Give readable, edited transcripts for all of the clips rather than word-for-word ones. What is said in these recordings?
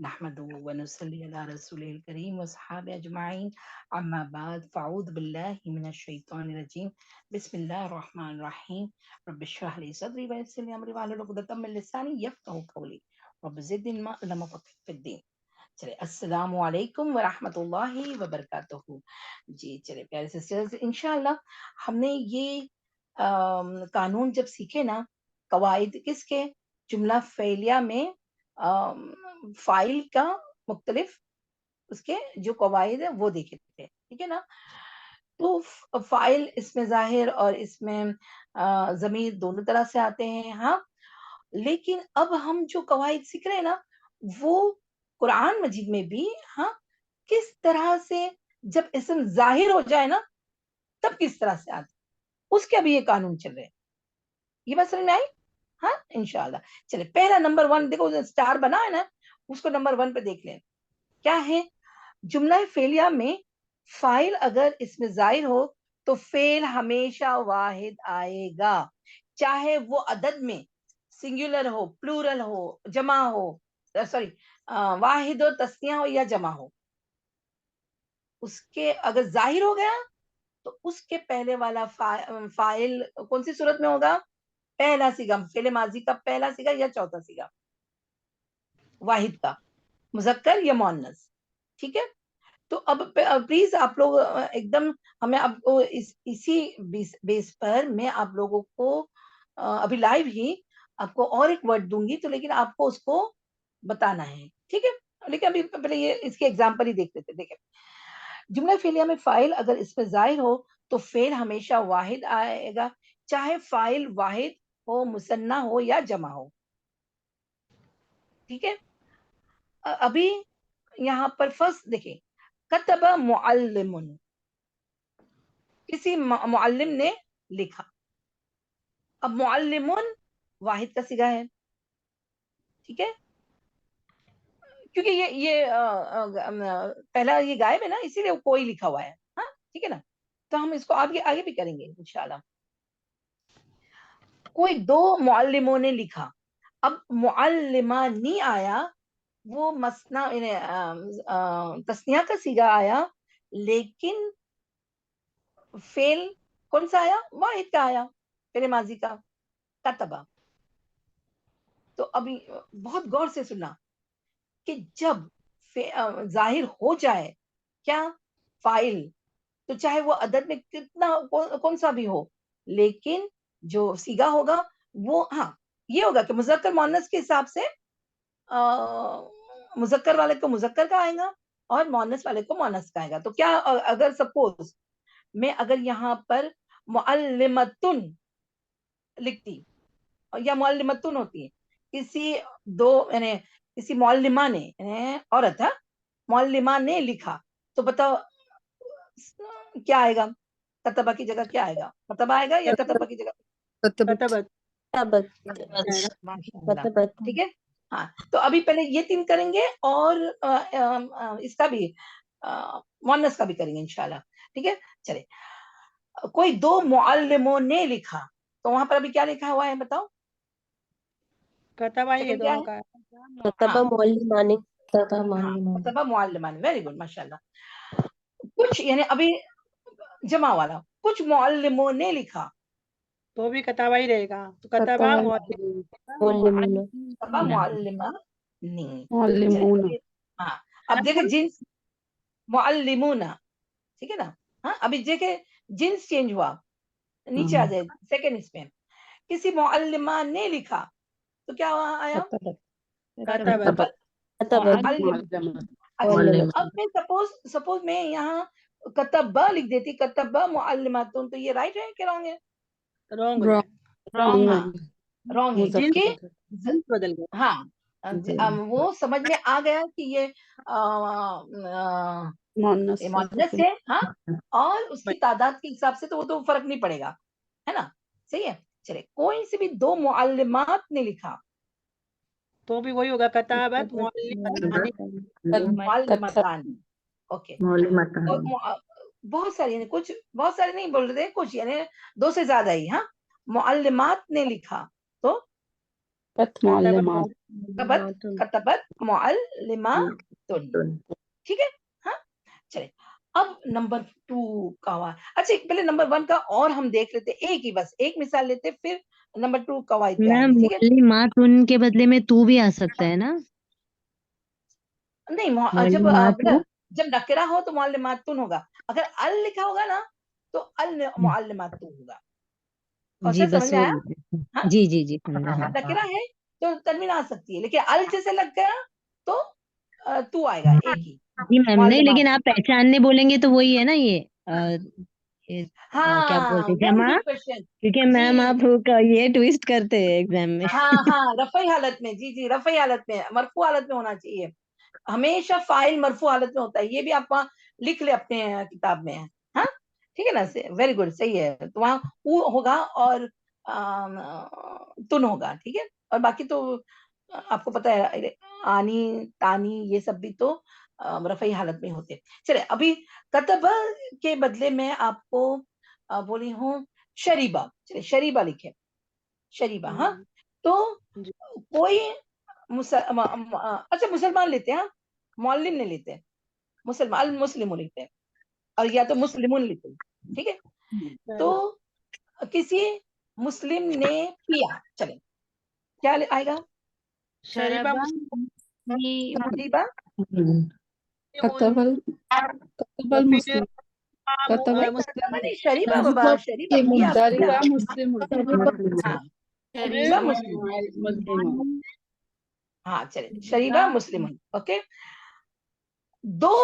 नहमदुहु व नुसल्ली अला रसूलिल करीम व सहाबे अजमाइन अम्मा बाद फ़अऊज़ु बिल्लाहि मिनश शैतानिर रजीम बिस्मिल्लाहिर रहमानिर रहीम रब्बि इश्रह ली सदरी व यस्सिर ली अमरी वाहलुल उक़दतम मिन लिसानी यफ़क़हू क़ौली रब्बि ज़िदनी इल्मा फ़क़िह फ़िद्दीन। चलिए, अस्सलामु अलैकुम व रहमतुल्लाहि व बरकातुहू। जी चलिए प्यारे सिस्टर्स, इंशाअल्लाह हमने ये कानून जब सीखे ना, कवायद किसके, जुमला फ़ेलिया में फ़ाइल का मुख्तलिफ उसके जो कवायद है वो देखे थे, ठीक है ना? तो फ़ाइल इसमें ज़ाहिर और इसमें ज़मीर दोनों तरह से आते हैं, हाँ। लेकिन अब हम जो कवायद सीख रहे हैं ना, वो कुरान मजीद में भी, हाँ, किस तरह से जब इस्म ज़ाहिर हो जाए ना, तब किस तरह से आते, उसके अभी ये कानून चल रहे हैं। ये बात समझ में आई? हाँ, इंशाअल्लाह। चलिए, पहला नंबर 1 देखो, जो स्टार बना है ना, उसको नंबर 1 पे देख लें। क्या है? जुमला फ़ेलिया में फ़ाइल अगर इसमें ज़ाहिर हो, तो फ़ेल हमेशा वाहिद आएगा। चाहे वो अदद में सिंगुलर हो, प्लूरल हो, जमा हो, सॉरी, वाहिद हो, तस्निया हो या जमा हो। उसके अगर ज़ाहिर हो गया, तो उसके पहले वाला फ़ाइल कौन-सी सूरत में होगा? पहला सीगा, फ़ेल माज़ी का पहला सीगा या चौथा सीगा? वाहिद का, मुज़क्कर या मुअन्नस, ठीक है? तो अब प्लीज़ आप लोग एकदम, हमें आपको इसी बेस पर मैं आप लोगों को अभी लाइव ही आपको और एक वर्ड दूँगी, तो लेकिन आपको उसको बताना है, ठीक है? लेकिन अभी पहले ये इसके एग्ज़ाम्पल ही देख लेते हैं। देखिए, जुमला फ़ेलिया में फ़ाइल अगर इसमें ज़ाहिर हो, तो फ़ेल हमेशा वाहिद आएगा, चाहे फ़ाइल वाहिद हो, मुसन्ना हो या जमा हो, ठीक है? अभी यहाँ पर फर्स्ट देखिए, कतबा मुअल्लिमुन, किसी मुअल्लिम ने लिखा। अब मुअल्लिमुन वाहिद का सिगा है, ठीक है? क्योंकि ये पहला ये गायब है ना, इसीलिए वो कोई लिखा हुआ है, हाँ? ठीक है ना? तो हम इसको आगे आगे भी करेंगे इंशाअल्लाह। कोई 2 मुअल्लिमों ने लिखा। अब मुअल्लिमानी आया, वो मसना तस्निया का सिगा आया, लेकिन फ़ेल कौन-सा आया? वाहिद का आया, फ़ेल माज़ी का, कतबा। तो अभी बहुत गौर से सुनना कि जब ज़ाहिर हो जाए, क्या? फ़ाइल, तो चाहे वो अदद में कितना कौन-सा भी हो, लेकिन जो सीगा होगा वो, हाँ, ये होगा कि मुज़क्कर मुअन्नस के हिसाब से मुज़क्कर वाले को मुज़क्कर का आएगा और मुअन्नस वाले को मुअन्नस का आएगा। तो क्या अगर सपोज़ मैं अगर यहाँ पर मुअल्लिमतुन लिखती या मुअल्लिमतुन होती है, किसी 2 यानी किसी मुअल्लिमा ने, यानी औरत है, मुअल्लिमा ने लिखा, तो बताओ क्या आएगा? कतबा की जगह क्या आएगा? कतबा आएगा या कतबा की जगह? कतबत माशाअल्लाह, ठीक है? हाँ, तो अभी पहले ये 3 करेंगे और इसका भी मुअन्नस का भी करेंगे इंशाअल्लाह, ठीक है? चलिए, कोई 2 मुअल्लिमों ने लिखा, तो वहाँ पर अभी क्या लिखा हुआ है बताओ? कतबा ही है सेकंड क्या दोनों है? का। हाँ, मुअल्लिमानी हाँ, कतबा मुअल्लिमान, वेरी गुड माशाअल्लाह। कुछ यानी अभी जमा वाला, कुछ मुअल्लिमों ने लिखा, तो भी कतबा ही रहेगा। तो कतबा कतबा मुअल्लिमा नहीं। चलिए मुअल्लिमूना अभी, हाँ, अब देखिए जिन्स मुअल्लिमूना, ठीक है ना? हाँ, अभी देखिए जिन्स चेंज हुआ, नीचे आ जाए सेकंड इसमें, किसी मुअल्लिमा ने लिखा, तो क्या वहाँ आया? कतबत मुअल्लिम। अच्छा, अब मैं सपोज़ मैं यहाँ कतबा लिख देती, कतबा मुअल्लिमातुन, तो ये राइट है कि रॉन्ग है? रॉन्ग हो जाए। हाँ, रॉन्ग है जिन्स क्योंकि जिन्स बदल गया। हाँ, वो समझ में आ गया कि ये मुअन्नस है, हाँ, और उसकी तादाद के हिसाब से तो वो तो फ़र्क नहीं पड़ेगा, है ना? सही है? चलिए, कोई से भी 2 मुअल्लिमात ने लिखा, तो भी वही होगा कताबत मुअल्लिमतानी। मुअल्लिमतान, ओके। और बहुत सारी, यानी कुछ, बहुत सारे नहीं बोल रहे थे, कुछ यानी 2 से ज़्यादा ही, हाँ? मुअल्लिमात ने लिखा, तो कतबत मुअल्लिमात कतबत मुअल्लिमातुन, ठीक है। हाँ चलिए, अब नंबर 2 का हुआ। अच्छा पहले नंबर 1 का और हम देख लेते, एक ही बस एक मिसाल लेते, फिर नंबर 2 कवायद पे मैम आएंगे, ठीक है। मुअल्लिमातुन के बदले में तू भी आ सकता है ना? नहीं जब मुअल्लिमातु जब नकरा हो तो मुअल्लिमातुन होगा, अगर अल लिखा होगा ना तो अल मुअल्लिमातु होगा। और जी सर बस समझ में वो आया? हाँ जी जी जी समझा। हाँ नकरा है तो तनवीन आ सकती है, लेकिन अल जैसे लग गया तो तू आएगा, एक ही जी मैम, नहीं लेकिन आप मुअल्लिमातु। पहचानने बोलेंगे तो वही है ना ये क्या बोलते हाँ हैं, वेरी जमा, गुड क्वेश्चन क्योंकि मैम जी। आप ये ट्विस्ट करते हैं एग्जाम में। हाँ रफ़ई हालत में, जी जी रफ़ई हालत में, मरफू हालत में होना चाहिए, हमेशा फाइल मरफू हालत में होता है, ये भी आप वहाँ लिख ले अपने किताब में। हाँ ठीक है ना, से वेरी गुड, सही है, तो वहाँ ऊ होगा और तुन होगा, ठीक है। और बाकी तो आपको पता है आनी तानी ये सब भी तो रफ़ई हालत में होते हैं। चलिए अभी कतब के बदले में आपको बोली हूँ शरीबा, चलिए शरीबा लिखे, शरीबा। हाँ तो जी। कोई अच्छा मुसलमान लेते हैं, हाँ मौलिम नहीं लेते, मुसलमान अल मुस्लिम लिखते हैं, और या तो मुस्लिमुन लिखते हैं, ठीक है। तो किसी मुस्लिम ने पिया, चले क्या आएगा? शरीबा शरीबा कतबल और फिर मुस्लिम कतबल कतबा नहीं, शरीबा बाबा, शरीबा पिया, शरीबा पिया। मुस्लिम हाँ शरीबा मुस्लिम, हाँ चले शरीबा मुस्लिम, ओके। दो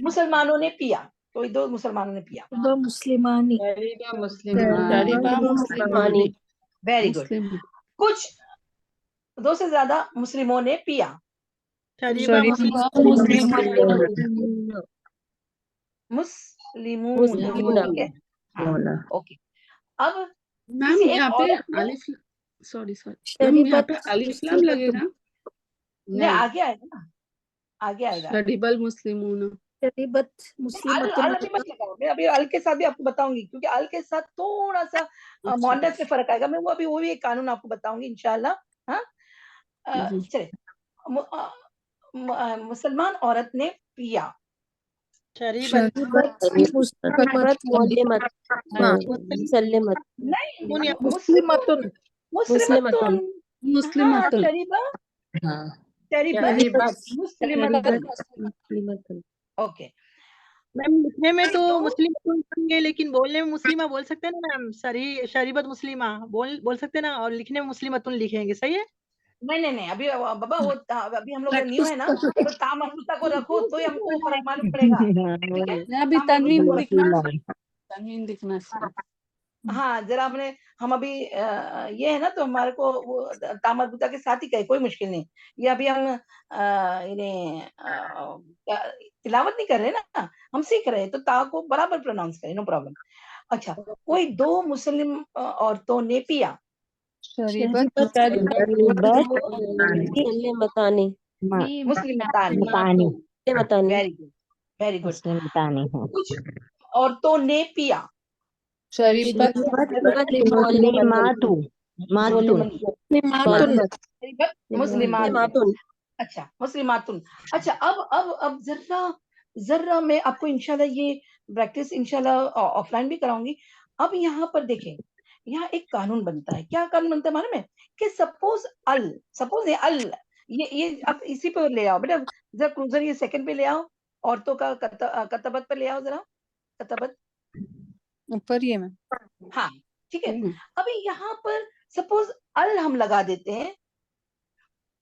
मुसलमानों ने पिया, कोई दो मुसलमानों ने पिया, मुस्लिमानी शरीबा शरीबा मुस्लिमानी वेरी गुड। मुस्लिम कुछ दो से ज्यादा मुस्लिमों ने पिया, शरीबा शरीबा मुस्लिम मुस्लिमून, ठीक है। हाँ ओके। अब मैम किसी यहाँ एक पे औरत ने, अलिफ सॉरी मैम यहाँ पे अलिफ लाम लगेगा? नहीं आगे आएगा ना, आगे आएगा। शरीबल मुस्लिमून अल अल अभी मत लगाओ, मैं अभी अल के साथ भी आपको बताऊंगी, क्योंकि अल के साथ थोड़ा सा मुअन्नस में फर्क आएगा, मैं वो भी एक कानून आपको बताऊंगी इंशाल्लाह। हाँ जी। चलिए, मुसलमान औरत ने पिया, शरीबा नहीं मुस्लिमतुन, मुस्लिमतुन, हाँ मुस्लिमतुन शरीबा, शरीबत मुस्लिमतुन, ओके। मैम लिखने में तो तो मुस्लिम बोलेंगे, लेकिन बोलने में मुस्लिमा बोल सकते हैं ना मैम, शरीबत मुस्लिमा बोल सकते हैं ना, और लिखने में मुस्लिमतुन लिखेंगे, सही है। नहीं अभी बाबा वो अभी हम लोग न्यू है ना, तो ता मरबूता को रखो तो ही हमको वो फर्क मालूम पड़ेगा, ठीक है। अभी ता मरबूता को तनवीन दिखना हाँ जरा आपने, हम अभी ये है ना, तो हमारे को वो तामरबूता के साथ ही कहे, कोई मुश्किल नहीं। ये अभी हम इन्हें तिलावत नहीं कर रहे ना, हम सीख रहे हैं, तो ता को बराबर प्रोनाउंस करें, नो प्रॉब्लम। अच्छा कोई दो मुस्लिम औरतों ने पिया, मुस्लिमतानी, वेरी गुड वेरी गुड। कुछ औरतों ने पिया, मुस्लिमातुन, अच्छा मुस्लिमातुन। अच्छा अब जरा जरा मैं आपको इंशाल्लाह ये प्रैक्टिस इंशाल्लाह ऑफलाइन भी कराऊंगी। अब यहाँ पर देखें, यहाँ एक कानून बनता है, क्या कानून बनता है मालूम है? कि सपोज अल ये आप इसी पे ले आओ बेटा, जरा क्रूजर ये सेकंड पे ले आओ, औरतों का कतबत पे ले आओ जरा, कतबत ऊपर ही है मैम। हाँ ठीक है। अभी यहाँ पर सपोज अल हम लगा देते हैं,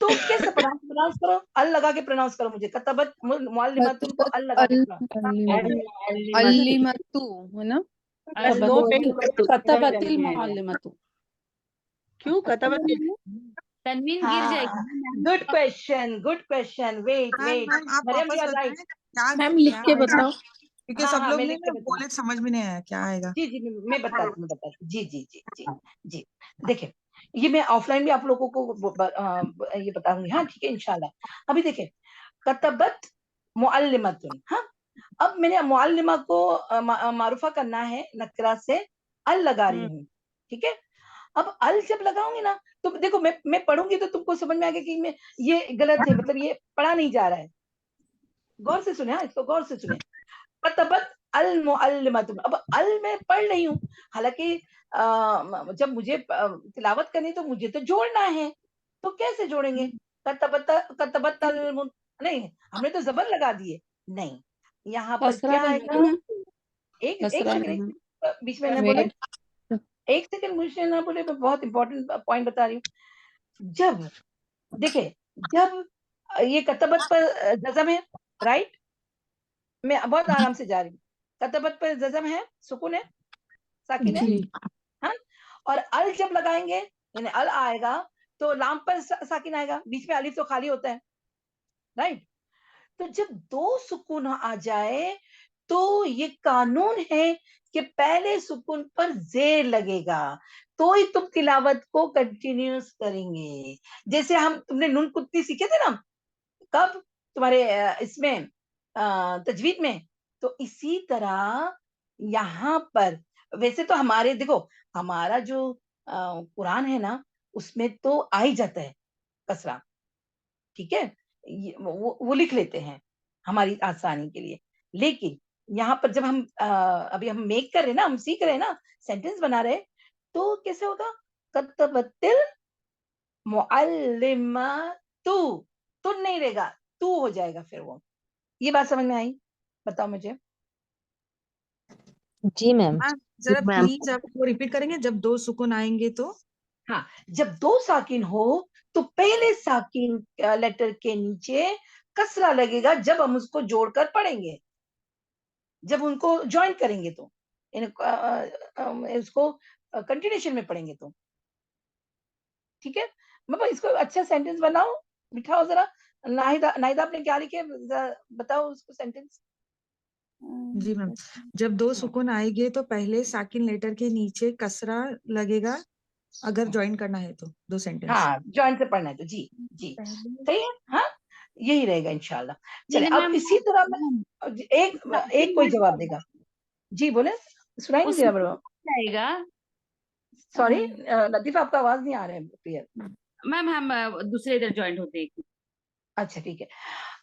तो कैसे प्रोनाउंस करो, अल लगा के प्रोनाउंस करो, मुझे कतबत मुअल्लिमतुन को अल लगा के अल्लिमतु है ना, बस दो पेज कतबतिल मुअल्लिमतु। क्यों कतबत तनवीन गिर जाएगी। गुड क्वेश्चन, वेट आप मरियम वापस यू आर बताएं राइट। क्या मैम लिख के आएगा? बताओ। क्योंकि सब हाँ लोग मैं ने लिख के ना बता, बोले समझ में नहीं आया क्या आएगा। जी मैं बताती हूँ जी देखिए, ये मैं ऑफलाइन भी आप लोगों को ये बताऊंगी, हाँ ठीक है इंशाल्लाह। अभी देखिए कतबत मुअल्लिमतुन, हाँ अब मैंने मुअल्लिमा को मारूफा करना है, नकरा से अल लगा रही हूँ, ठीक है। अब अल जब लगाऊंगी ना तो देखो मैं पढ़ूंगी तो तुमको समझ में आएगा कि मैं ये गलत है, मतलब ये पढ़ा नहीं जा रहा है। गौर से सुने, हाँ इसको गौर से सुने। कतबत अल मुअल्लिमतुन, अब अल मैं पढ़ रही हूँ, हालांकि जब मुझे तिलावत करनी तो मुझे तो जोड़ना है, तो कैसे जोड़ेंगे? कतबत कतबत नहीं, हमने तो जबर लगा दिए, नहीं, यहाँ पर कसरा क्या रहेगा आएगा? मैम, एक कसरा सेकंड, रहेगा। बीच में ना बोले, वेट, एक सेकंड मुझे ना बोले, मैं बहुत इंपॉर्टेंट पॉइंट बता रही हूँ। जब देखिए, जब ये कतबत पर जज़म है, राइट, मैं बहुत आराम से जा रही हूँ, कतबत पर जज़म है, सुकून है, साकिन है, जी हाँ, और अल जब लगाएंगे यानी अल आएगा तो लाम पर साकिन आएगा, बीच में अलिफ तो खाली होता है, राइट। तो जब दो सुकून आ जाए तो ये कानून है कि पहले सुकून पर जेर लगेगा, तो ही तुम तिलावत को कंटिन्यूस करेंगे। जैसे हम तुमने नून कुत्ती सीखे थे ना, कब? तुम्हारे इसमें तजवीद में। तो इसी तरह यहाँ पर, वैसे तो हमारे देखो, हमारा जो कुरान है ना, उसमें तो आ ही जाता है कसरा, ठीक है, वो लिख लेते हैं हमारी आसानी के लिए। लेकिन यहाँ पर जब हम अभी हम मेक कर रहे हैं ना, हम सीख रहे हैं ना, सेंटेंस बना रहे हैं, तो कैसे होगा? कतबतिल मुअल्लिमतु, तू नहीं रहेगा, तू हो जाएगा फिर वो। ये बात समझ में आई? बताओ मुझे। जी मैम। हाँ, जरा मैम प्लीज आप वो रिपीट करेंगे, जब दो सुकून आएंगे तो? हाँ, जब दो साकिन हो तो पहले साकिन लेटर के नीचे कसरा लगेगा जब हम उसको जोड़कर पढ़ेंगे, जब उनको ज्वाइन करेंगे तो इसको कंटिन्यूशन में पढ़ेंगे तो, ठीक है। मतलब इसको अच्छा सेंटेंस बनाओ, बिठाओ जरा। नाहिदा, नाहिदा आपने क्या लिखे, बताओ उसको सेंटेंस। जी मैम, जब दो सुकून आएंगे तो पहले साकिन लेटर के नीचे कसरा लगेगा, अगर ज्वाइन करना है तो दो सेंटेंस। हाँ, ज्वाइन से पढ़ना है तो, जी जी सही है, हाँ यही रहेगा इंशाल्लाह। चले, नहीं अब मैम, इसी तरह में एक कोई जवाब देगा। जी बोले, सुनाई नहीं दिया उसमें बड़ा, जाएगा सॉरी लतीफा, आपका आवाज नहीं आ रहा है क्लियर। मैम, हम दूसरे इधर ज्वाइन होते हैं। अच्छा ठीक है।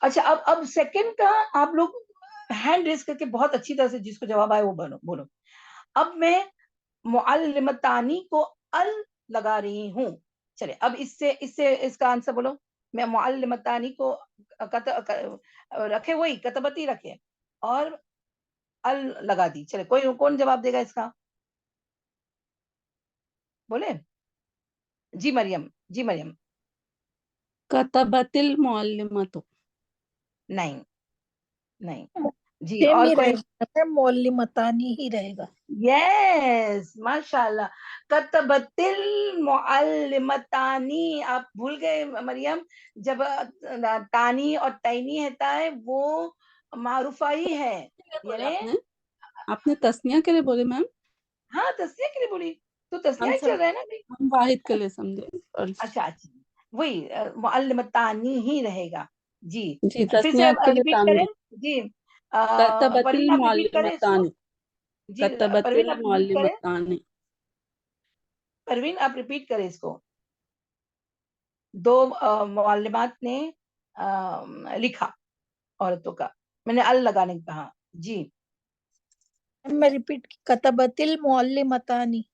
अच्छा, अब सेकंड का आप लोग हैंड रेस करके बहुत अच्छी तरह से जिसको जवाब आए वो बोलो। अब मैं मुअल्लिमतानी को अल लगा रही हूँ। चले, अब इससे इससे इसका आंसर बोलो। मैं मुअल्लिमतानी को रखे, वही कतबती रखे और अल लगा दी। चले, कोई कौन जवाब देगा इसका? बोले, जी मरियम, जी मरियम। कतबतिल मुअल्लिमतु। नहीं नहीं, जी सेम और ही कोई? रहेगा, मुअल्लिमतानी ही रहेगा। यस, माशाल्लाह, कतबतिल मुअल्लिमतानी। आप भूल गए मरियम, जब तानी और तैनी होता है वो मारूफा ही है, बोले यानी आपने आपने तस्निया के लिए बोले मैम, हाँ तस्निया के लिए बोली, तो तस्निया हम ही चल सब रहा है ना अभी। हम वाहिद के लिए समझे। और अच्छा अच्छा, वही मुअल्लिमतानी ही रहेगा। जी, जी, फिर से तस्निया आप के लिए रिपीट करें। तानवीर। जी कतबतिल परवीन, आप रिपीट करें इसको। मुअल्लिमतानी, जी परवीन, कतबतिल आप रिपीट करें। मुअल्लिमतानी। परवीन, आप रिपीट करें इसको। दो मुअल्लिमात ने लिखा औरतों का, मैंने अल लगाने को कहा। जी मैं रिपीट, कतबतिल मुअल्लिमतानी।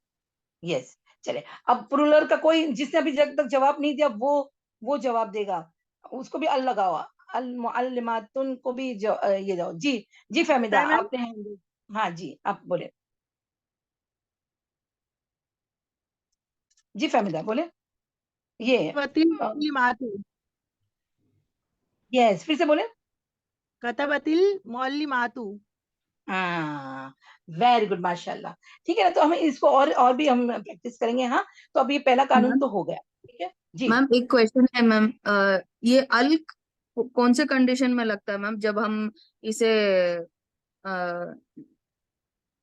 यस। चले, अब प्लूरल का कोई जिसने अभी तक जवाब नहीं दिया वो जवाब देगा, उसको भी अल लगाओ। अल मुअल्लिमातुन को भी ये जाओ। जी जी फहमीदा, मैम, आपने हाँ जी आप बोले। जी फहमीदा बोले। ये कतबतिल मुअल्लिमातु। यस, फिर से बोले। कतबतिल मुअल्लिमातु। हाँ, वेरी गुड, माशाल्लाह। ठीक है ना, तो हम इसको और भी हम प्रैक्टिस करेंगे। हाँ, तो अब ये पहला कानून मैम तो हो गया, ठीक है जी। मैम एक क्वेश्चन है मैम, ये अल कौन से कंडीशन में लगता है मैम, जब हम इसे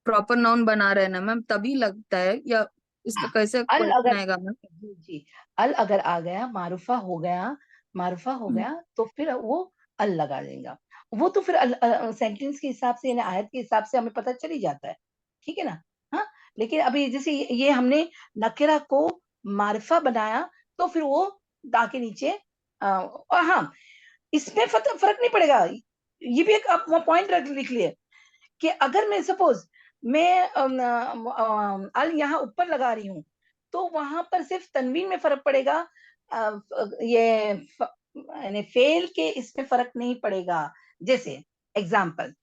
प्रॉपर नाउन बना रहे हैं ना मैम, तभी लगता है, या इसका हाँ, कैसे अल क्वेश्चन अगर, आएगा मैम? जी जी, अल अगर आ गया, मारूफा हो गया, मारूफा हो गया, तो फिर वो अल लगा देगा। वो तो फिर सेंटेंस के हिसाब से यानी आयत के हिसाब से हमें पता चल ही जाता है, ठीक है ना। हाँ, लेकिन अभी जैसे ये हमने नकेरा को मारिफा बनाया तो फिर वो ता के नीचे और हाँ, इसमें फर्क नहीं पड़ेगा। ये भी एक आप पॉइंट लिख लिए कि अगर मैं सपोज मैं अल यहाँ ऊपर लगा रही हूँ तो वहां पर सिर्फ तनवीन में फर्क पड़ेगा, ये यानी फेल के इसमें फर्क नहीं पड़ेगा। जैसे एग्जाम्पल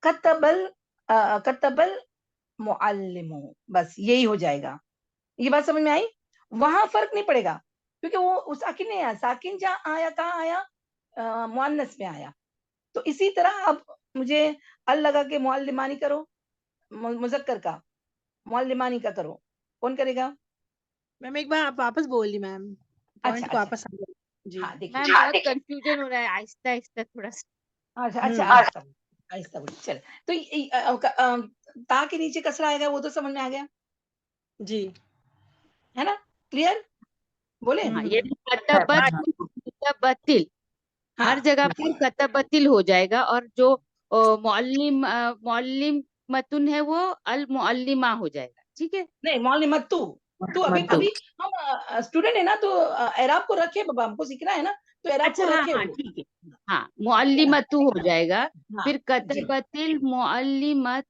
कतबल मुअल्लिमु, बस यही हो जाएगा। ये बात समझ में आई? वहां फर्क नहीं पड़ेगा क्योंकि वो साकिन नहीं आया, साकिन जहाँ आया कहाँ आया, मुअन्नस में आया। तो इसी तरह अब मुझे अल लगा के मुअल्लिमानी करो, मुज़क्कर का मुअल्लिमानी का करो, कौन करेगा? मैम एक बार आप वापस बोलिए मैम, पॉइंट अच्छा को अच्छा, वापस आ जाइए। जी हाँ देखिए, मैम बहुत कंफ्यूजन हो रहा है, आहिस्ता आहिस्ता थोड़ा सा। अच्छा अच्छा, आहिस्ता आहिस्ता बोलिए। चल तो ता के नीचे कसरा आएगा, वो तो समझ में आ गया जी है ना? क्लियर? बोले? हाँ, ये कतबतिल हाँ हर जगह पर कतबतिल हो जाएगा, और जो मुअल्लिमतुन है वो अल मुअल्लिमा हो जाएगा। ठीक है, नहीं, मौलिमत तू अभी हम स्टूडेंट है ना, तो एराब को रखे बाबा, हमको सीखना है ना, तो एराब अच्छा को हाँ रखे हाँ वो। ठीक है। हाँ, मुअल्लिमतु हो जाएगा, हाँ फिर जी, कतबतिल मुअल्लिमतैनी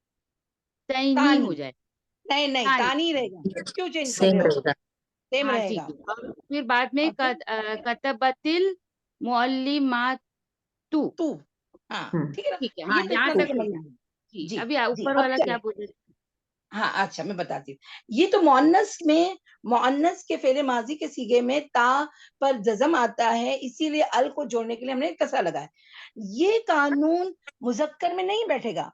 तानी हो जाएगा। नहीं नहीं, तानी, तानी रहेगा, क्यों चेंज कर रहे हो? सेम हाँ रहेगा। ठीक है। और फिर बाद में ओके, कतबतिल मुअल्लिमातु। तू, हाँ ठीक है ना? ठीक है, ये हाँ तो यहाँ इतना तो तक समझ ठीक में है। आया। जी, जी अभी जी, ऊपर अब वाला क्या चले। बोल रहे थे? हाँ अच्छा, मैं बताती हूँ। ये तो मुअन्नस में, मुअन्नस के फेले माजी के सीगे में ता पर जज़म आता है, इसीलिए अल को जोड़ने के लिए हमने कसरा लगाया। ये कानून मुज़क्कर में नहीं बैठेगा,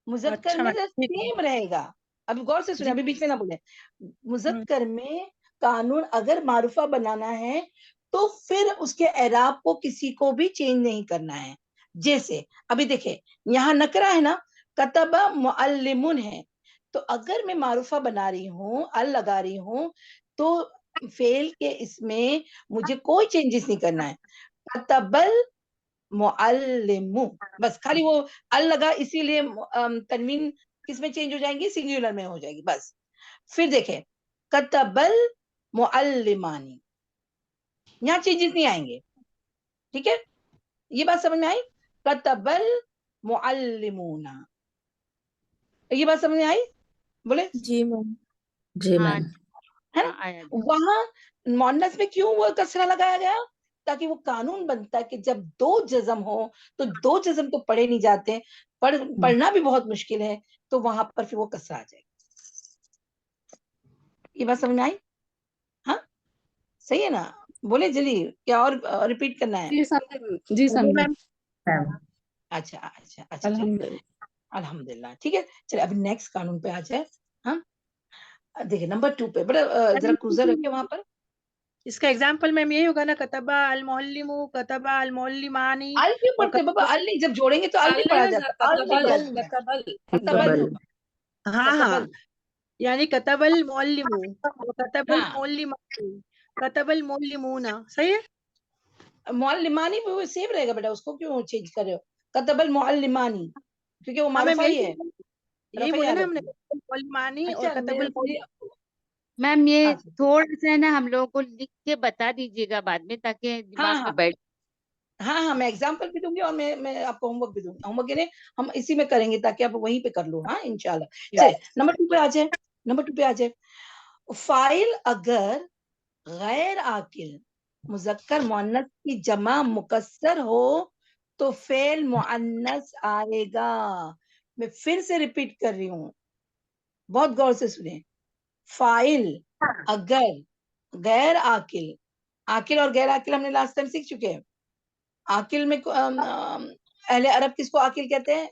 मुज़क्कर अच्छा में मैम, तो ठीक है सेम रहेगा। अभी गौर से सुने, जी। अभी बीच में ना बोले। मुज़क्कर में कानून अगर मारूफा बनाना है तो फिर उसके एराब को किसी को भी चेंज नहीं करना है। जैसे अभी देखे, यहाँ नकरा है ना, कतबा मुअल्लिमुन है, तो अगर मैं मारूफा बना रही हूँ, अल लगा रही हूँ, तो फेल के इसमें मुझे कोई चेंजेस नहीं करना है। कतबल मुअल्लिमु, बस खाली वो अल लगा, इसीलिए तनवीन किसमें चेंज हो जाएंगी? सिंगुलर में हो जाएगी, बस। फिर देखें, कतबल मुअल्लिमानी, यहाँ चेंजेस नहीं आएंगे। ठीक है, ये बात समझ में आई? कतबल मुअल्लिमूना, ये बात समझ में आई? बोले? जी मैम। हाँ है हाँ, ना? आया। वहां मोहन्नस में क्यों वो कसरा लगाया गया? ताकि वो कानून बनता है कि जब दो जज्म हो तो दो जज्म तो पढ़े नहीं जाते, पढ़ना भी बहुत मुश्किल है, तो वहां पर फिर वो कसरा आ जाएगा। ये बात समझ में आई? हाँ सही है ना? बोले जल्दी, क्या और रिपीट करना है? जी समझे, जी जी समझे। मैम। अच्छा अच्छा अच्छा, चलिए अल्हम्दुलिल्लाह। अल्हम्दुलिल्लाह, ठीक है। चलिए अब नेक्स्ट कानून पे आ जाए। हाँ देखिए नंबर 2 पे, बड़ा जरा क्रूजर रखे वहां पर। इसका एग्जाम्पल मैम यही होगा ना, कतबा अल मुअल्लिमु, कतबा अल मुअल्लिमानी, अल क्यों और पढ़ते बाबा? अल नहीं, जब जोड़ेंगे तो अल नहीं पढ़ा जाता, अल नहीं पढ़ा जाता है। कतबल, हाँ कतबल, यानी कतबल मुअल्लिमु और कतबल हाँ मुअल्लिमानी, कतबल मुअल्लिमूना, सही है। मुअल्लिमानी भी वो सेम रहेगा बेटा, उसको क्यों चेंज कर रहे हो? कतबल मुअल्लिमानी, क्योंकि वो हाँ मैम, मारूफा ही है, यही रफा बोले याद ना हमने, रखिए। मुअल्लिमानी और अच्छा कतबल मैम ये अच्छा थोड़ा सा है ना, हम लोगों को लिख के बता दीजिएगा बाद में, ताकि हाँ दिमाग हाँ में बैठ। हाँ हाँ, मैं एग्जाम्पल भी दूंगी और मैं आपको होमवर्क भी दूंगी। होमवर्क यानी हम इसी में करेंगे ताकि आप वहीं पे कर लो। हाँ इंशाल्लाह। चलिए नंबर 2 पे आ जाए, नंबर 2 पे आ जाए। फाइल अगर गैर आकिल मुजक्कर मुअन्नस की जमा मुकस्सर हो तो फेल मुअन्नस आएगा। मैं फिर से रिपीट कर रही हूँ, बहुत गौर से सुने। फाइल अगर गैर आकिल, आकिल और गैर आकिल हमने लास्ट टाइम सीख चुके हैं। आकिल में अहले अरब किसको आकिल कहते हैं?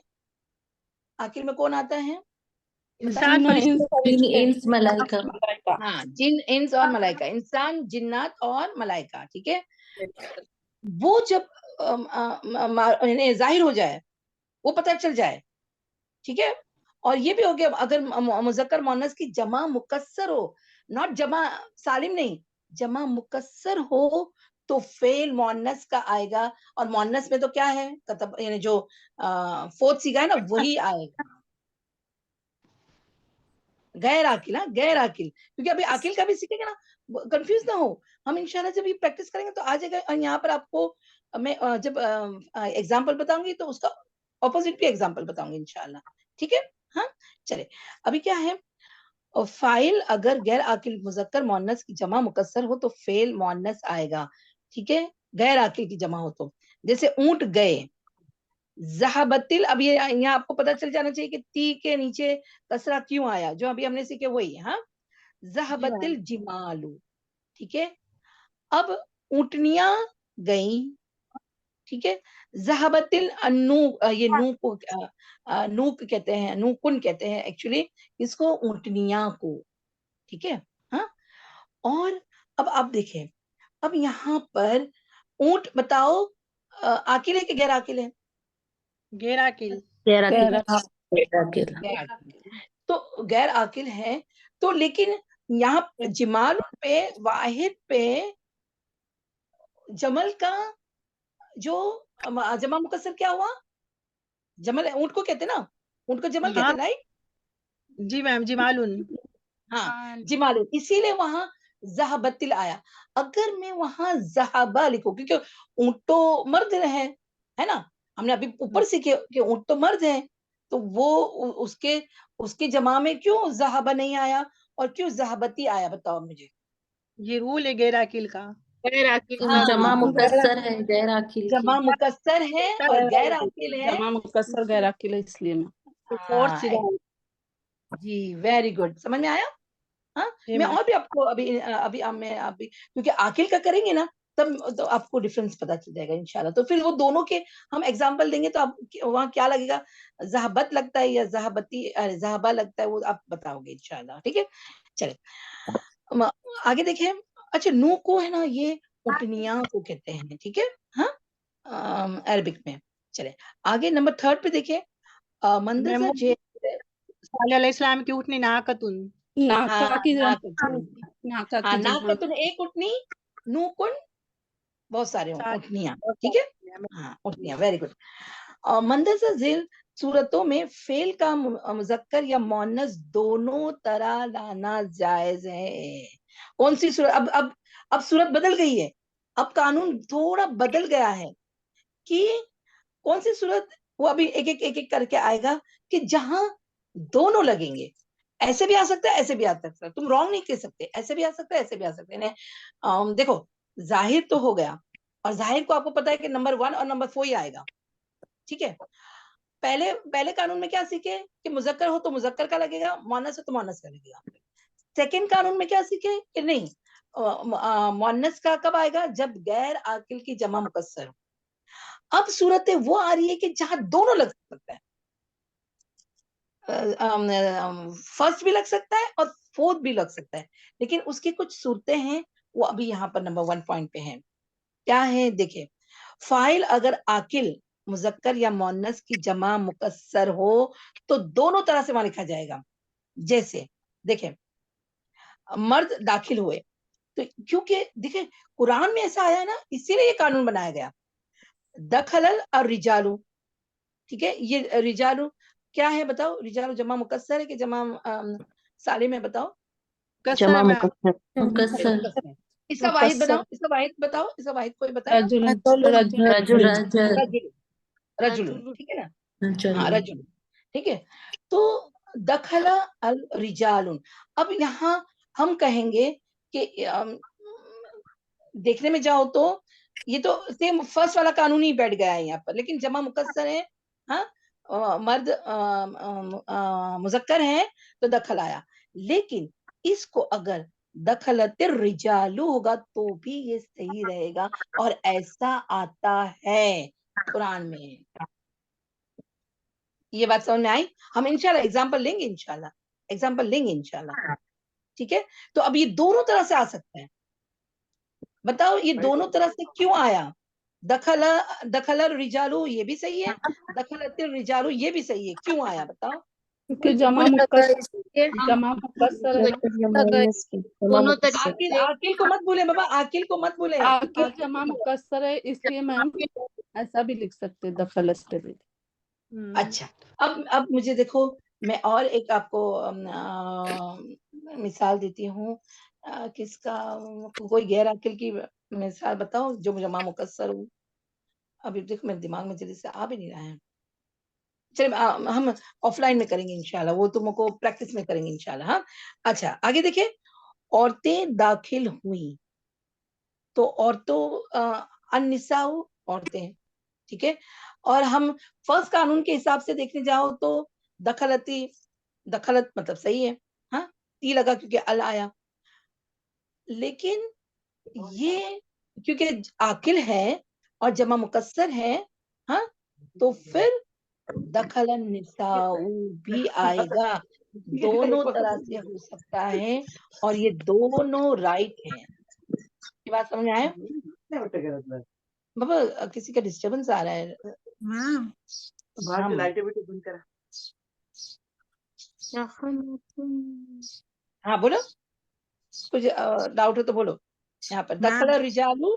आकिल में कौन आता है? बताएं। इंस मलाइका। हाँ, जिन, इंस और मलाइका, इंसान, जिन्नात और मलाइका। ठीक है, वो जब जाहिर हो जाए, वो पता चल जाए, ठीक है। और ये भी हो गया अगर मुजक्कर मुअन्नस की जमा मुकस्सर हो, नॉट जमा सालिम नहीं, जमा मुकस्सर हो तो फेल मुअन्नस का आएगा। और मुअन्नस में तो क्या है? कतब, यानी जो फोर्थ सीगा है ना, वही आएगा। गैर आकिल, हाँ गैर आकिल, क्योंकि अभी आकिल का भी सीखेंगे ना, कंफ्यूज ना हो। हम इंशाल्लाह जब ये प्रैक्टिस करेंगे तो आ जाएगा। और यहाँ पर आपको मैं जब एग्जाम्पल बताऊंगी तो उसका ऑपोजिट भी एग्जाम्पल बताऊंगी इंशाल्लाह, ठीक है। हाँ चले, अभी क्या है, और फाइल अगर गैर आकिल मुजक्कर मोन्नस की जमा मुकस्सर हो तो फेल मोन्नस आएगा, ठीक है, गैर आकिल की जमा हो तो। जैसे ऊंट गए, ज़हाबतिल, अब ये यहाँ आपको पता चल जाना चाहिए कि ती के नीचे कसरा क्यों आया, जो अभी हमने सीखे वही है। हाँ, जी ज़हाबतिल मैम। जिमालू, ठीक है। अब ऊँटनियां गई, ठीक है। ज़हाबतिल अन्नू, ये नू को नूक कहते हैं, नूकुन कहते हैं एक्चुअली इसको, ऊँटनियां को, ठीक है। हाँ, और अब आप देखें, अब यहाँ पर ऊंट बताओ आकिल है कि गैर आकिल है? गैर आकिल। गैर आकिल। गैर आकिल, तो गैर आकिल है तो, लेकिन यहाँ जिमाल पे वाहिद पे जमल का जो जमा मुकस्सर क्या हुआ, जमल, ऊंट को कहते हैं ना, ऊंट को जमल कहते हाँ हैं, राइट। जी मैम, जिमालुन। हाँ जिमालुन, इसीलिए वहां ज़हाबतिल आया। अगर मैं वहां ज़हाबा लिखूं, क्योंकि ऊंट तो मर्द है ना, हमने अभी ऊपर सीखे कि ऊंट तो मर्द है, तो वो उसके उसके जमा में क्यों ज़हाबा नहीं आया और क्यों ज़हाबती आया, बताओ मुझे। ये रूल है गैर आकिल का। गैर आकिल हाँ, जमा गैर मुकस्सर है गैर आकिल जमा की। मुकस्सर है और गैर आकिल है। जमा मुकस्सर गैर आकिल है इसलिए मैं। फोर्थ सीधा हाँ, जी वेरी गुड, समझ में आया। हाँ, जी मैं मैम। और भी आपको अभी अभी मैं अभी, क्योंकि आकिल का करेंगे ना तब तो आपको डिफरेंस पता चल जाएगा इंशाल्लाह। तो फिर वो दोनों के हम एग्जांपल देंगे तो आप वहाँ क्या लगेगा, ज़हाबत लगता है या ज़हाबती, अरे ज़हाबा लगता है, वो आप बताओगे इंशाल्लाह, ठीक है। चले आगे देखें। अच्छा, नू को है ना, ये ऊँटनियां को कहते हैं, ठीक है। हाँ, अरबिक में। चले आगे नंबर 3 पे देखें, मंदजा मैम जे, साले अलैहिस्सलाम की उठनी नाकतुन। हाँ नाका की जमा, नाकतुन, नाका हाँ की जमा। नाकतुन एक उठनी, नूकुन बहुत सारे उठनियां, ठीक है। हाँ उठनियां, वेरी गुड। मंदजा झेल सूरतों में फेल का मुजक्कर या मोन्नस दोनों तरह लाना जायज है। कौन सी सूरत, अब सूरत बदल गई है, अब कानून थोड़ा बदल गया है कि कौन सी सूरत, वो अभी एक एक करके आएगा कि जहां दोनों लगेंगे। ऐसे भी आ सकता है, ऐसे भी आ सकता है, तुम रॉन्ग नहीं कह सकते, ऐसे भी आ सकता है, ऐसे भी आ सकते हैं। देखो, जाहिर तो हो गया, और जाहिर को आपको पता है कि नंबर 1 और नंबर 4 ही आएगा, ठीक है। पहले पहले कानून में क्या सीखे कि मुजक्कर हो तो मुजक्कर का लगेगा, मुअन्नस हो तो मुअन्नस का लगेगा। सेकंड कानून में क्या सीखे कि नहीं, मुअन्नस का कब आएगा, जब गैर आकिल की जमा मुकस्सर हो। अब सूरतें वो आ रही है कि जहां दोनों लग सकता है, फर्स्ट भी लग सकता है और फोर्थ भी लग सकता है, लेकिन उसकी कुछ सूरतें हैं, वो अभी यहाँ पर नंबर 1 पॉइंट पे है। क्या है देखिए, फाइल अगर आकिल मुजक्कर या मोन्नस की जमा मुकस्सर हो तो दोनों तरह से वहां लिखा जाएगा। जैसे देखें, मर्द दाखिल हुए, तो क्योंकि देखिए कुरान में ऐसा आया है ना, इसीलिए ये कानून बनाया गया। दखलल और रिजालू, ठीक है, ये रिजालू क्या है बताओ, रिजालू जमा मुकस्सर है कि जमा सालिम है, बताओ। मुकस्सर है मैम। मुकस्सर। मुकस्सर है। इसका वाहिद बताओ, इसका वाहिद बताओ, इसका वाहिद कोई बताए। रजुल, रजुल, रजुल, रजुल। रजुल, रजुल, ठीक है ना, हाँ रजुल, ठीक है। तो दखला अल रिजालुन, अब यहाँ हम कहेंगे कि देखने में जाओ तो ये तो सेम फर्स्ट वाला कानून ही बैठ गया है यहाँ पर, लेकिन जमा मुकस्सर है। हाँ, मर्द मुजक्कर है तो दखल आया, लेकिन इसको अगर दखलत रिजालू होगा तो भी ये सही रहेगा, और ऐसा आता है कुरान में। ये बात समझ में आई। हम इंशाल्लाह एग्जाम्पल लेंगे, इंशाल्लाह एग्जाम्पल लेंगे इंशाल्लाह, ठीक है। तो अब ये दोनों तरह से आ सकता है, बताओ ये दोनों तरह से क्यों आया। दखल दखल रिजालू ये भी सही है, दखलत रिजालू ये भी सही है, क्यों आया बताओ। क्योंकि जमा मुकस्सर, जमा मुकस्सर है ना। दोनों तरीके आकिल, से आकिल को मत भूले बाबा, आकिल को मत भूले, आकिल आकिल जमा को भूले। मुकस्सर है इसलिए मैम ऐसा भी लिख सकते दखल। अच्छा, अब मुझे देखो, मैं और एक आपको मिसाल देती हूँ। किसका, कोई गैर अकिल की मिसाल बताओ जो जमा मुकस्सर हो। अभी देखो मेरे दिमाग में जल्दी से आ भी नहीं रहा है। चलिए हम ऑफलाइन में करेंगे इंशाल्लाह, वो तुमको प्रैक्टिस में करेंगे इंशाल्लाह। हाँ, अच्छा आगे देखिए। औरतें दाखिल हुई, तो औरतों अन्निसाउ औरतें, ठीक है। और हम फर्स्ट कानून के हिसाब से देखने जाओ तो दखलती, दखलत मतलब सही है, हाँ, ती लगा क्योंकि अल आया। लेकिन ये क्योंकि आकिल है और जमा मुकस्सर है, हाँ, तो फिर दखलन निसाऊ भी आएगा। दोनों तरह से हो सकता है और ये दोनों राइट है। ये बात समझ में आया? बाबा किसी का डिस्टरबेंस आ रहा है। मैम हाँ मैम। हाँ बोलो, कुछ डाउट हो तो बोलो। यहाँ पर मैम दखल रिजालू,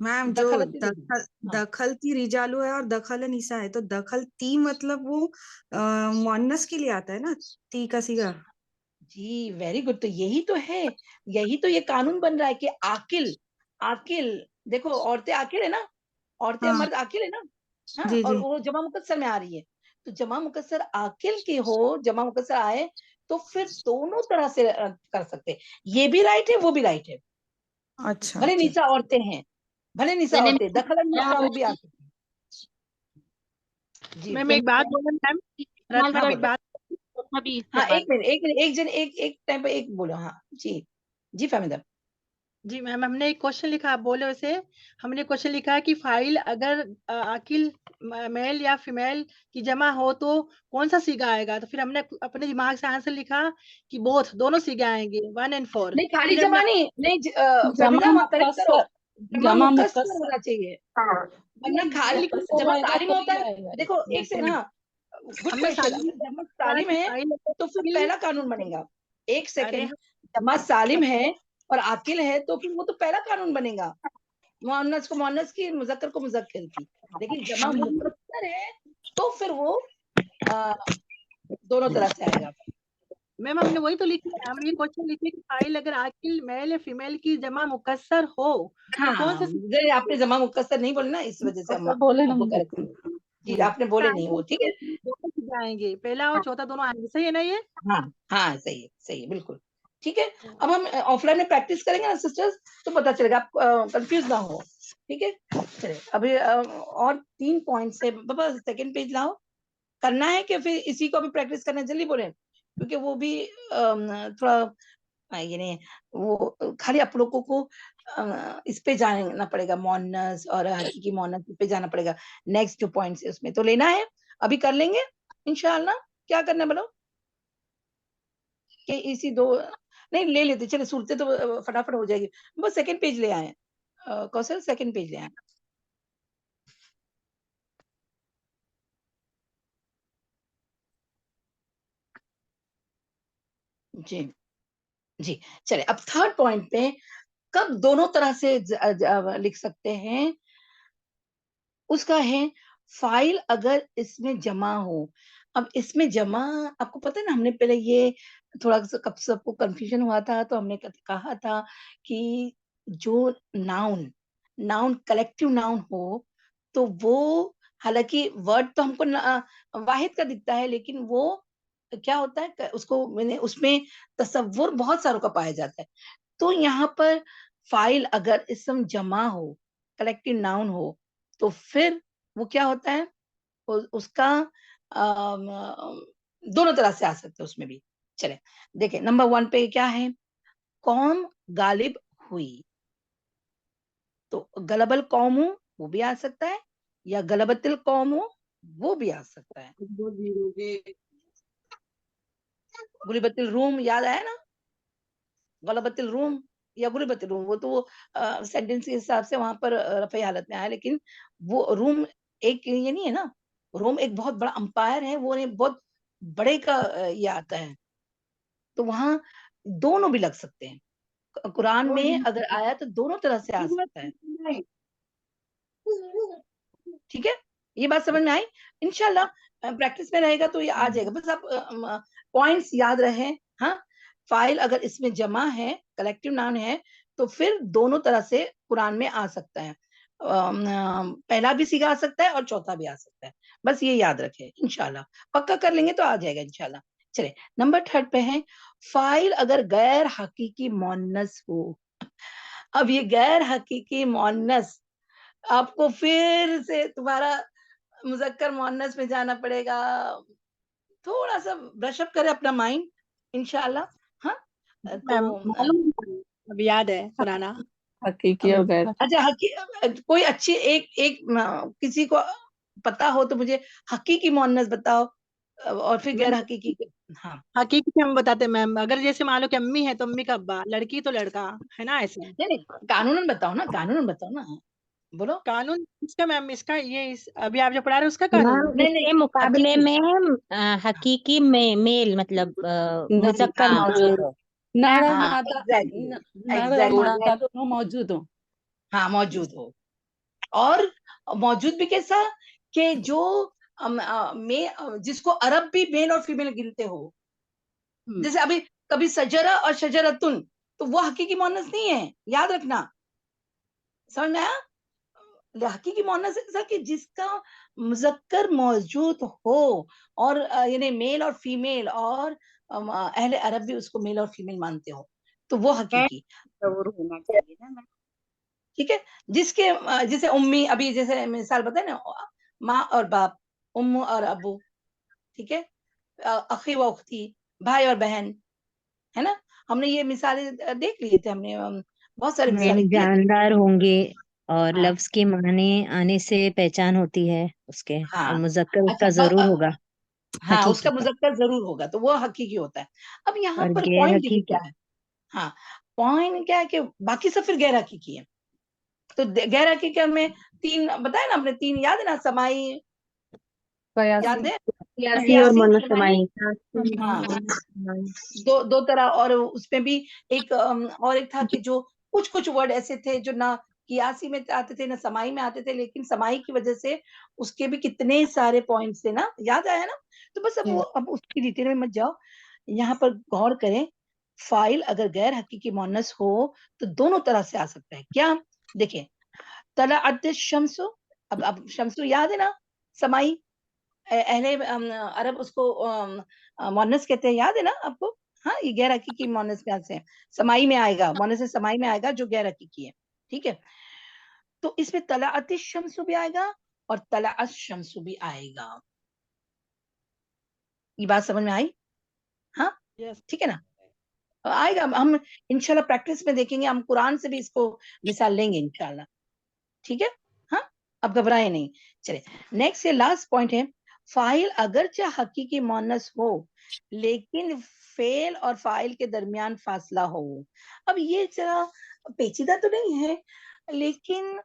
मैम जो दखलती दखल हाँ दखलती रिजालू है और दखल निसा है, तो दखल ती मतलब वो मुअन्नस के लिए आता है ना, ती का सीगा। जी, वेरी गुड। तो यही तो है, यही तो ये कानून बन रहा है कि आकिल, आकिल, देखो औरतें आकिल है ना, औरतें हाँ मर्द आकिल है ना, हाँ, जी और जी। वो जमा मुकस्सर में आ रही है। तो जमा मुकस्सर आकिल की हो, जमा मुकस्सर आए, तो फिर दोनों तरह से कर सकते हैं। ये भी राइट है, वो भी राइट है। अच्छा भले ओके। निसा औरतें हैं, भले निसा मैंने औरतें, दखल निसा वो भी आ सकती है। जी मैम एक बात बोलो मैम, हाँ रत्ना एक बोलो। बात। भी हाँ इस्तेमाल। एक मिनट, एक मिनट, एक जन एक टाइम पे एक बोलो। हाँ जी, जी फहमिदा। जी मैम, हमने एक क्वेश्चन लिखा, आप बोले वैसे। हमने क्वेश्चन लिखा है कि फाइल अगर आकिल मेल या फीमेल की जमा हो तो कौन सा सीगा आएगा। तो फिर हमने अपने दिमाग से आंसर लिखा कि बोथ, दोनों सीगे आएंगे, 1 and 4। नहीं खाली फिर हमने जमा नहीं, नहीं जमा फहमिदा करेक्ट करो, मुकस्सर, जमा जमा मुकस्सर मुकस्सर, होना चाहिए। वरना नहीं खाली लिखा, जमा रहेगा सालिम होता तभी है। आएगा। देखो एक सेकंड, हाँ, गुड हमने क्वेश्चन। सालिम अगर जमा कहा सालिम कि है फाइल तो फिर आकिल। पहला कानून बनेगा। एक अरे सेकंड, जमा सालिम है और आकिल है तो फिर वो तो पहला कानून बनेगा, मुअन्नस को मुअन्नस की, मुजक्कर को मुजक्कर की। लेकिन जमा मुकस्सर है तो फिर वो दोनों तरह से आएगा। मैम हमने वही तो लिखी है, हम ये क्वेश्चन लिखे कि फाइल अगर आकिल मेल या फीमेल की जमा मुकस्सर हो तो कौन हाँ, से आपने जमा मुकस्सर नहीं बोले ना, इस वजह से हम मुकस्सर बोले आपको नहीं। करेक्ट। जी आपने बोले नहीं वो, ठीक है। दोनों सीधे आएंगे, पहला और चौथा दोनों आएंगे, सही है ना ये? हाँ हाँ सही है बिल्कुल, ठीक है। अब हम ऑफलाइन में प्रैक्टिस करेंगे ना सिस्टर्स, तो पता चलेगा, आप कंफ्यूज ना हो, ठीक है। चलिए अभी और 3 पॉइंट्स है बाबा, सेकंड पेज लाओ। करना है कि फिर इसी को भी प्रैक्टिस करना, जल्दी बोले, क्योंकि वो भी थोड़ा ये नहीं, वो खाली आप लोगों को इस पे जाना पड़ेगा, मोनस और हकीकी मोनस पे जाना पड़ेगा। नेक्स्ट जो पॉइंट्स है उसमें तो लेना है, अभी कर लेंगे इंशाल्लाह। क्या करना है बोलो, कि इसी दो नहीं ले लेते, चले सूरतें तो फटाफट हो जाएगी। बस सेकंड पेज ले आए, कौशल सेकंड पेज ले आए। जी जी, चले अब थर्ड पॉइंट पे, कब दोनों तरह से लिख सकते हैं, उसका है फाइल अगर इसमें जमा हो। अब इसमें जमा, आपको पता है ना, हमने पहले ये थोड़ा सा कब सबको कंफ्यूजन हुआ था, तो हमने कहा था कि जो नाउन नाउन कलेक्टिव नाउन हो तो वो, हालांकि वर्ड तो हमको वाहिद का दिखता है, लेकिन वो क्या होता है, उसको मैंने उसमें तसव्वुर बहुत सारों का पाया जाता है। तो यहाँ पर फाइल अगर इसम जमा हो, कलेक्टिव नाउन हो, तो फिर वो क्या होता है, उसका दोनों तरह से आ सकते हैं उसमें भी। चले देखें, नंबर 1 पे क्या है, कौम गालिब हुई, तो गलबल कौम वो भी आ सकता है, या गलबतिल कौम वो भी आ सकता है। गुलिबतिल रूम याद आया ना, गलबतिल रूम या गुलिबतिल रूम, वो तो सेंटेंस के हिसाब से वहां पर रफ़ई हालत में आया, लेकिन वो रूम एक ये नहीं है ना, रोम एक बहुत बड़ा अंपायर है, वो नहीं बहुत बड़े का ये आता है, तो वहां दोनों भी लग सकते हैं। कुरान में अगर आया तो दोनों तरह से आ सकता है, ठीक है। ये बात समझ में आई? इंशाल्लाह प्रैक्टिस में रहेगा तो ये आ जाएगा, बस आप पॉइंट्स याद रहे। हाँ, फाइल अगर इसमें जमा है, कलेक्टिव नाउन है, तो फिर दोनों तरह से कुरान में आ सकता है। पहला भी सीगा आ सकता है और चौथा भी आ सकता है, बस ये याद रखे। इंशाल्लाह पक्का कर लेंगे तो आ जाएगा इंशाल्लाह। चले नंबर 3 पे है, फाइल अगर गैर हकीकी मोन्नस हो। अब ये गैर हकीकी मोन्नस आपको फिर से तुम्हारा मुजक्कर मोन्नस में जाना पड़ेगा, थोड़ा सा ब्रश अप करे अपना माइंड इंशाल्लाह। हाँ मैम तो मालूम अब याद है पुराना। हकीकी और गैर अच्छा कोई अच्छी एक किसी को पता हो तो मुझे हकीकी मोन्नस बताओ और फिर गैर हकीकी। हाँ हकीकी से हम बताते हैं मैम, अगर जैसे मान लो कि अम्मी है तो अम्मी का अब्बा, लड़की तो लड़का, है ना ऐसे। नहीं कानूनन बताओ ना, कानूनन बताओ ना, बोलो। कानून इसका मैम, इसका ये अभी आप जो पढ़ा रहे हो उसका मैम कानून। नहीं इसके मुकाबले हकीकी। में हकीकी में मेल मतलब मुजक्कर हाँ मौजूद हो। नर और हाँ मादा, एग्जैक्टली नर और मादा दोनों मौजूद हो। हाँ मौजूद हो, और मौजूद भी कैसा कि जो जिसको अरब भी मेल और फीमेल गिनते हो। जैसे अभी कभी सजरा और शजरतुन, तो वो हकीकी मोनस नहीं है, याद रखना। समझ में आया? हकीकी मोनस ऐसा कि जिसका मुजक्कर मौजूद हो और यानी मेल और फीमेल, और अहले अरब भी उसको मेल और फीमेल मानते हो, तो वो हकीकी जरूर होना चाहिए ना। ठीक है। जिसके जैसे उम्मी, अभी जैसे मिसाल बताए ना, माँ और बाप, उम्मू और अबू, ठीक है, अखी व उख्ती, भाई और बहन, है ना। हमने ये मिसालें देख लिए थे, हमने बहुत सारी मिसालें मेल किए थे। जानदार होंगे और हाँ लफ्ज के माने आने से पहचान होती है उसके, और हाँ मुजक्कर अच्छा उसका जरूर होगा हाँ हकीकी उसका का। मुजक्कर जरूर होगा, तो वो हकीकी होता है। अब यहाँ और पर गैर पॉइंट देखिए क्या हकीकी है। हाँ पॉइंट क्या है कि बाकी सब फिर गैर हकीकी है। तो गैर हकीकी में 3 बताए ना आपने, 3 याद है ना, समाई कयासी याद है, कियासी और कियासी समाई। मोनोसमाई। हाँ दो तरह, और उसमें भी एक और एक था कि जो कुछ कुछ वर्ड ऐसे थे जो ना कियासी में आते थे ना समाई में आते थे, लेकिन समाई की वजह से उसके भी कितने सारे पॉइंट्स थे ना, याद आया ना। तो बस अब उसकी डिटेल में मत जाओ, यहाँ पर गौर करें। फाइल अगर गैर हकीकी मोनस हो तो दोनों तरह से आ सकता है। क्या देखिए, तलाअत शम्सु, अब शम्सु याद है ना, समाई, अहले अरब उसको मोनस कहते हैं, याद है ना आपको। हाँ ये गैर हकीकी मोनस में से समाई में आएगा, मोनस से समाई में आएगा जो गैर हकीकी है, ठीक है। तो इसमें तलाअत शम्सु भी आएगा और तलाअत शम्सु भी आएगा। ये बात समझ में आई? हाँ यस ठीक है ना, आएगा। हम इंशाल्लाह प्रैक्टिस में देखेंगे, हम कुरान से भी इसको मिसाल लेंगे इंशाल्लाह, ठीक है। हाँ अब घबराए नहीं। चले नेक्स्ट ये लास्ट पॉइंट है, फाइल अगरचे हकीकी मोनस हो लेकिन फेल और फाइल के दरमियान फासला हो। अब ये जरा पेचीदा तो नहीं है, लेकिन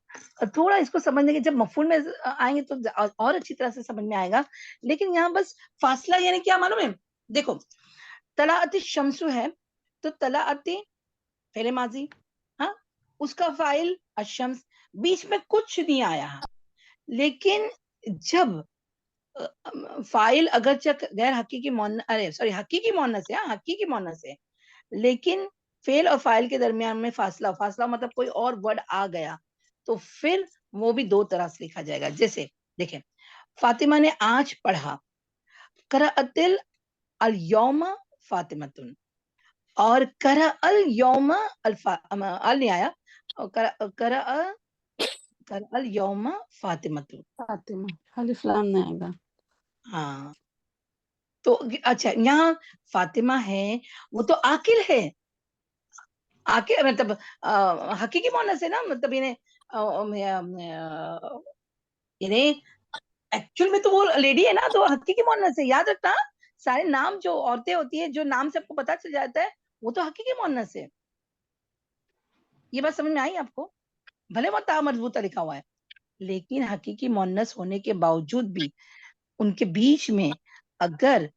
थोड़ा इसको समझने के जब मफहूल में आएंगे तो और अच्छी तरह से समझ में आएगा। लेकिन यहाँ बस फासला यानी क्या मालूम है, देखो तलाअती शम्सु है, तो तलाअती फेले माजी, हाँ उसका फाइल अशम्स, बीच में कुछ नहीं आया। लेकिन जब फाइल अगर गैर हकीकी अरे सॉरी हकीकी मोनस है, हकीकी मोनस है, लेकिन फेल और फाइल के दरमियान में फासला, फासला मतलब कोई और वर्ड आ गया, तो फिर वो भी दो तरह से लिखा जाएगा। जैसे देखें, फातिमा ने आज पढ़ा, करअतिल अल यौमा फातिमतुन, और करा अल यौमा अल नहीं आया, करा अल यौमा फातिमतुन। फातिमा अलिफ लाम नहीं आएगा। हाँ तो अच्छा यहाँ फातिमा है, वो तो आकिल है, आकिल मतलब हकीकी मोनस है ना, मतलब इन्हें एक्चुअल में तो वो लेडी है ना, तो हकीकी मोनस है, याद रखना। सारे नाम जो औरतें होती है, जो नाम से आपको पता चल जाता है, वो तो हकीकी मोनस है। ये बात समझ में आई आपको? भले वो ता मजबूता लिखा हुआ है, लेकिन हकीकी मोनस होने के बावजूद भी उनके बीच में अगर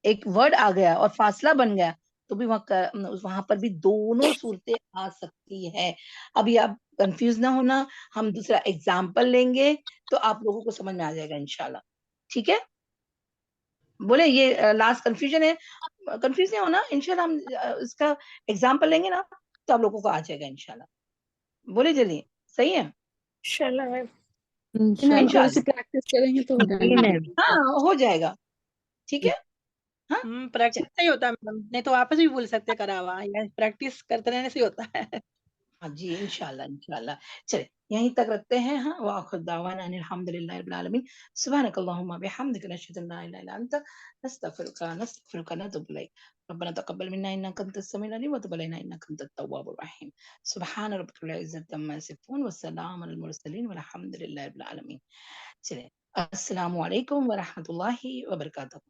एक वर्ड आ गया और फासला बन गया, तो भी वहां पर भी दोनों सूरतें आ सकती है। अभी आप कंफ्यूज ना होना, हम दूसरा एग्जाम्पल लेंगे तो आप लोगों को समझ में आ जाएगा इंशाल्लाह। ठीक है, बोले ये लास्ट कंफ्यूजन है, कंफ्यूज नहीं होना इंशाल्लाह, हम इसका एग्जाम्पल लेंगे ना तो आप लोगों को आ जाएगा इंशाल्लाह। बोले जल्दी, सही है इंशाल्लाह मैम। मैम थोड़ी सी इंशाल्लाह। प्रैक्टिस करेंगे तो हो जी जाएगा। मैम। हाँ हो जाएगा, ठीक है। हाँ प्रैक्टिस से ही होता है मैम, नहीं तो वापस भी बोल सकते करा हुआ, या प्रैक्टिस करते रहने से ही होता है। हाँ जी, इंशाल्लाह इंशाल्लाह। चलिए यहीं तक रखते हैं। हाँ, व आखिर दावाना अनिल हम्दुलिल्लाहि रब्बिल आलमीन, सुब्हानकल्लाहुम्मा बिहम्दिका नशहदु अन ला इलाहा इल्ला अंता नस्तगफिरुका नतूबु इलैक, रब्बना तक़ब्बल मिन्ना इन्नका अंतस समीउल अलीम व तुब अलैना इन्नका अंतत तव्वाबुर रहीम। सुब्हान रब्बिकल इज़्ज़ति अम्मा यसिफून व सलामुन अलल मुरसलीन वल्हम्दुलिल्लाहि रब्बिल आलमीन। चलिए, अस्सलामु अलैकुम व रहमतुल्लाहि व बरकातहू।